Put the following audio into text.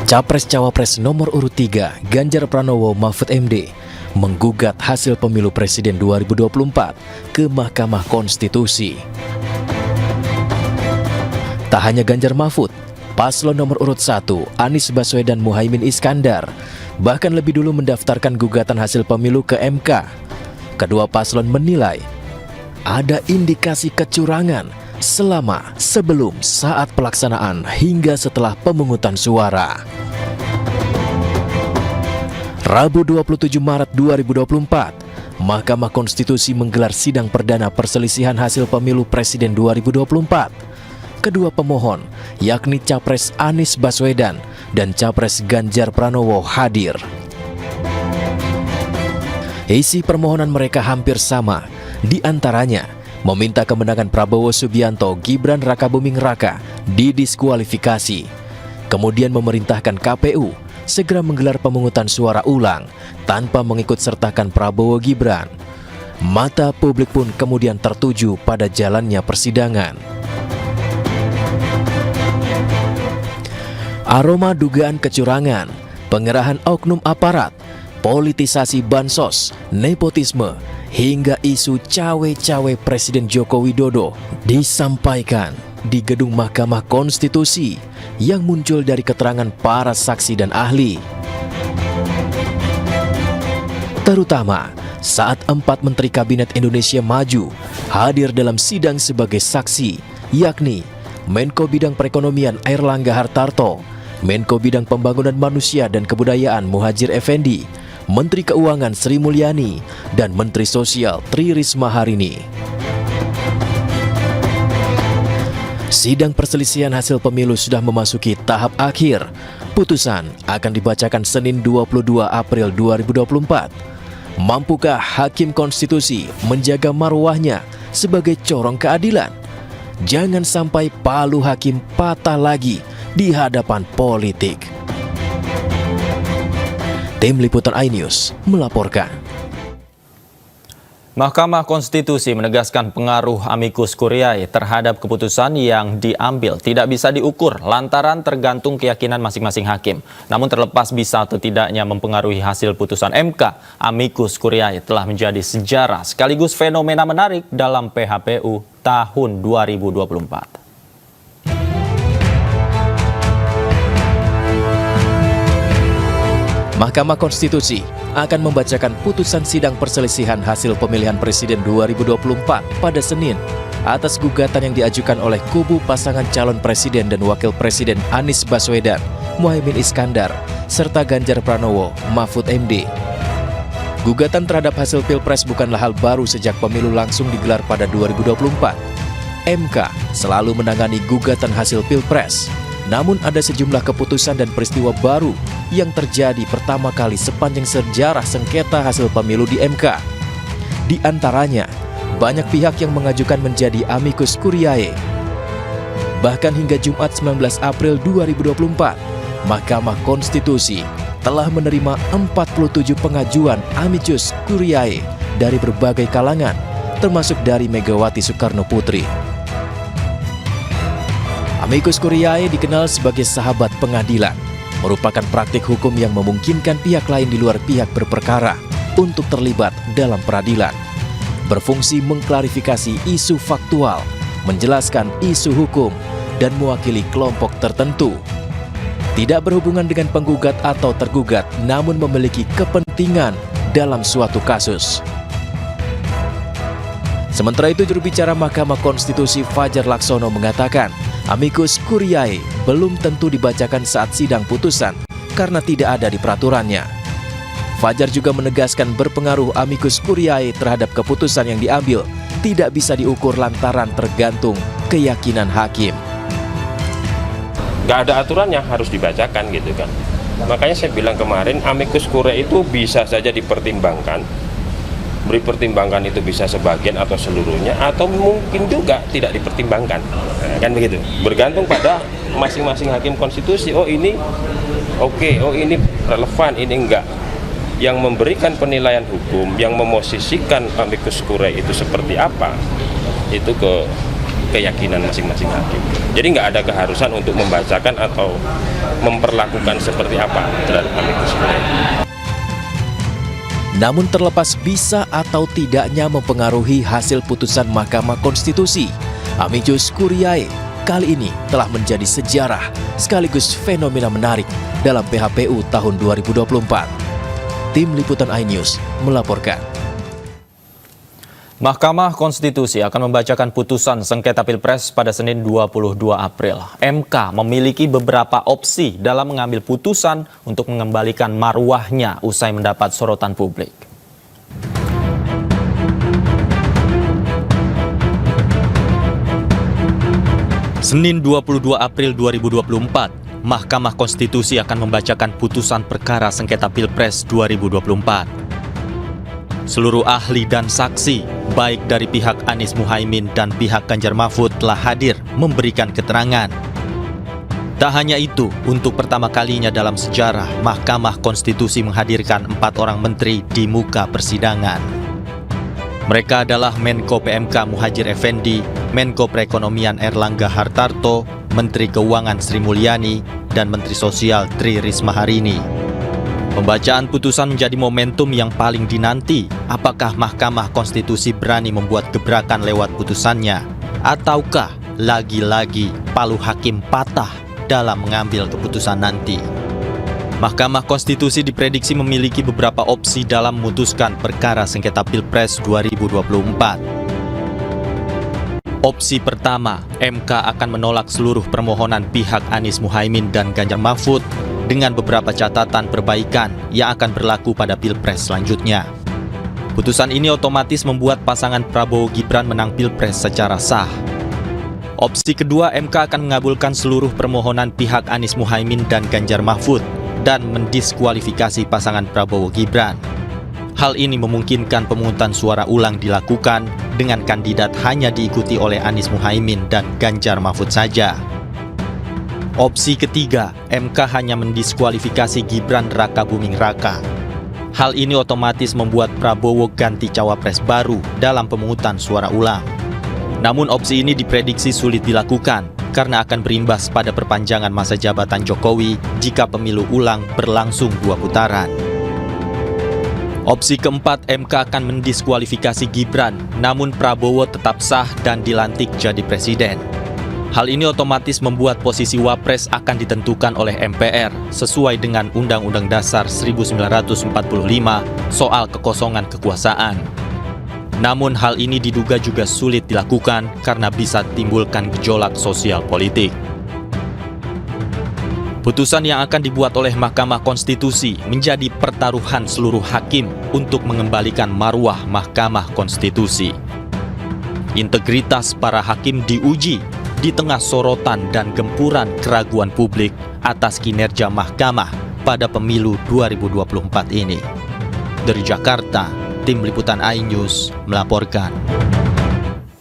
Capres-Cawapres nomor urut 3 Ganjar Pranowo Mahfud MD menggugat hasil pemilu presiden 2024 ke Mahkamah Konstitusi. Tak hanya Ganjar Mahfud, paslon nomor urut 1 Anies Baswedan Muhaimin Iskandar bahkan lebih dulu mendaftarkan gugatan hasil pemilu ke MK. Kedua paslon menilai ada indikasi kecurangan selama, sebelum, saat pelaksanaan hingga setelah pemungutan suara. Rabu 27 Maret 2024, Mahkamah Konstitusi menggelar sidang perdana perselisihan hasil pemilu presiden 2024. Kedua pemohon, yakni Capres Anies Baswedan dan Capres Ganjar Pranowo hadir. Isi permohonan mereka hampir sama, di antaranya meminta kemenangan Prabowo Subianto Gibran Rakabuming Raka didiskualifikasi, kemudian memerintahkan KPU segera menggelar pemungutan suara ulang tanpa mengikutsertakan Prabowo Gibran. Mata publik pun kemudian tertuju pada jalannya persidangan. Aroma dugaan kecurangan, pengerahan oknum aparat, politisasi bansos, nepotisme, hingga isu cawe-cawe Presiden Joko Widodo disampaikan di gedung Mahkamah Konstitusi yang muncul dari keterangan para saksi dan ahli. Terutama saat 4 Menteri Kabinet Indonesia Maju hadir dalam sidang sebagai saksi, yakni Menko Bidang Perekonomian Airlangga Hartarto, Menko Bidang Pembangunan Manusia dan Kebudayaan Muhadjir Effendi, Menteri Keuangan Sri Mulyani, dan Menteri Sosial Tri Risma Harini. Sidang perselisihan hasil pemilu sudah memasuki tahap akhir. Putusan akan dibacakan Senin 22 April 2024. Mampukah Hakim Konstitusi menjaga marwahnya sebagai corong keadilan? Jangan sampai palu hakim patah lagi di hadapan politik. Tim Liputan iNews melaporkan. Mahkamah Konstitusi menegaskan pengaruh amicus curiae terhadap keputusan yang diambil tidak bisa diukur lantaran tergantung keyakinan masing-masing hakim. Namun terlepas bisa atau tidaknya mempengaruhi hasil putusan MK, amicus curiae telah menjadi sejarah sekaligus fenomena menarik dalam PHPU tahun 2024. Mahkamah Konstitusi akan membacakan putusan sidang perselisihan hasil pemilihan presiden 2024 pada Senin atas gugatan yang diajukan oleh kubu pasangan calon presiden dan wakil presiden Anies Baswedan, Muhaimin Iskandar, serta Ganjar Pranowo, Mahfud MD. Gugatan terhadap hasil Pilpres bukanlah hal baru sejak pemilu langsung digelar pada 2024. MK selalu menangani gugatan hasil Pilpres. Namun ada sejumlah keputusan dan peristiwa baru yang terjadi pertama kali sepanjang sejarah sengketa hasil pemilu di MK. Di antaranya, banyak pihak yang mengajukan menjadi amicus curiae. Bahkan hingga Jumat 19 April 2024, Mahkamah Konstitusi telah menerima 47 pengajuan amicus curiae dari berbagai kalangan, termasuk dari Megawati Soekarno Putri. Amicus curiae dikenal sebagai sahabat pengadilan, merupakan praktik hukum yang memungkinkan pihak lain di luar pihak berperkara untuk terlibat dalam peradilan. Berfungsi mengklarifikasi isu faktual, menjelaskan isu hukum, dan mewakili kelompok tertentu. Tidak berhubungan dengan penggugat atau tergugat, namun memiliki kepentingan dalam suatu kasus. Sementara itu, juru bicara Mahkamah Konstitusi Fajar Laksono mengatakan, amicus curiae belum tentu dibacakan saat sidang putusan karena tidak ada di peraturannya. Fajar juga menegaskan berpengaruh amicus curiae terhadap keputusan yang diambil tidak bisa diukur lantaran tergantung keyakinan hakim. Nggak ada aturan yang harus dibacakan gitu kan. Makanya saya bilang kemarin amicus curiae itu bisa saja dipertimbangkan. Dipertimbangkan itu bisa sebagian atau seluruhnya, atau mungkin juga tidak dipertimbangkan, kan begitu. Bergantung pada masing-masing hakim konstitusi. Oh ini oke, oh ini relevan, ini enggak. Yang memberikan penilaian hukum, yang memosisikan amicus curiae itu seperti apa, itu ke keyakinan masing-masing hakim. Jadi nggak ada keharusan untuk membacakan atau memperlakukan seperti apa terhadap amikus curiae. Namun terlepas bisa atau tidaknya mempengaruhi hasil putusan Mahkamah Konstitusi, Amicus Curiae kali ini telah menjadi sejarah sekaligus fenomena menarik dalam PHPU tahun 2024. Tim Liputan iNews melaporkan. Mahkamah Konstitusi akan membacakan putusan sengketa Pilpres pada Senin 22 April. MK memiliki beberapa opsi dalam mengambil putusan untuk mengembalikan marwahnya usai mendapat sorotan publik. Senin 22 April 2024, Mahkamah Konstitusi akan membacakan putusan perkara sengketa Pilpres 2024. Seluruh ahli dan saksi, baik dari pihak Anies Muhaimin dan pihak Ganjar Mahfud telah hadir memberikan keterangan. Tak hanya itu, untuk pertama kalinya dalam sejarah, Mahkamah Konstitusi menghadirkan 4 orang menteri di muka persidangan. Mereka adalah Menko PMK Muhadjir Effendi, Menko Perekonomian Erlangga Hartarto, Menteri Keuangan Sri Mulyani, dan Menteri Sosial Tri Risma Harini. Pembacaan putusan menjadi momentum yang paling dinanti. Apakah Mahkamah Konstitusi berani membuat gebrakan lewat putusannya? Ataukah lagi-lagi palu hakim patah dalam mengambil keputusan nanti? Mahkamah Konstitusi diprediksi memiliki beberapa opsi dalam memutuskan perkara sengketa Pilpres 2024. Opsi pertama, MK akan menolak seluruh permohonan pihak Anies Muhaimin dan Ganjar Mahfud dengan beberapa catatan perbaikan yang akan berlaku pada Pilpres selanjutnya. Putusan ini otomatis membuat pasangan Prabowo Gibran menang Pilpres secara sah. Opsi kedua, MK akan mengabulkan seluruh permohonan pihak Anies Muhaimin dan Ganjar Mahfud dan mendiskualifikasi pasangan Prabowo Gibran. Hal ini memungkinkan pemungutan suara ulang dilakukan dengan kandidat hanya diikuti oleh Anies Muhaimin dan Ganjar Mahfud saja. Opsi ketiga, MK hanya mendiskualifikasi Gibran Rakabuming Raka. Hal ini otomatis membuat Prabowo ganti cawapres baru dalam pemungutan suara ulang. Namun opsi ini diprediksi sulit dilakukan karena akan berimbas pada perpanjangan masa jabatan Jokowi jika pemilu ulang berlangsung 2 putaran. Opsi keempat, MK akan mendiskualifikasi Gibran, namun Prabowo tetap sah dan dilantik jadi presiden. Hal ini otomatis membuat posisi Wapres akan ditentukan oleh MPR sesuai dengan Undang-Undang Dasar 1945 soal kekosongan kekuasaan. Namun hal ini diduga juga sulit dilakukan karena bisa timbulkan gejolak sosial politik. Putusan yang akan dibuat oleh Mahkamah Konstitusi menjadi pertaruhan seluruh hakim untuk mengembalikan marwah Mahkamah Konstitusi. Integritas para hakim diuji di tengah sorotan dan gempuran keraguan publik atas kinerja Mahkamah pada pemilu 2024 ini. Dari Jakarta, Tim Liputan iNews melaporkan.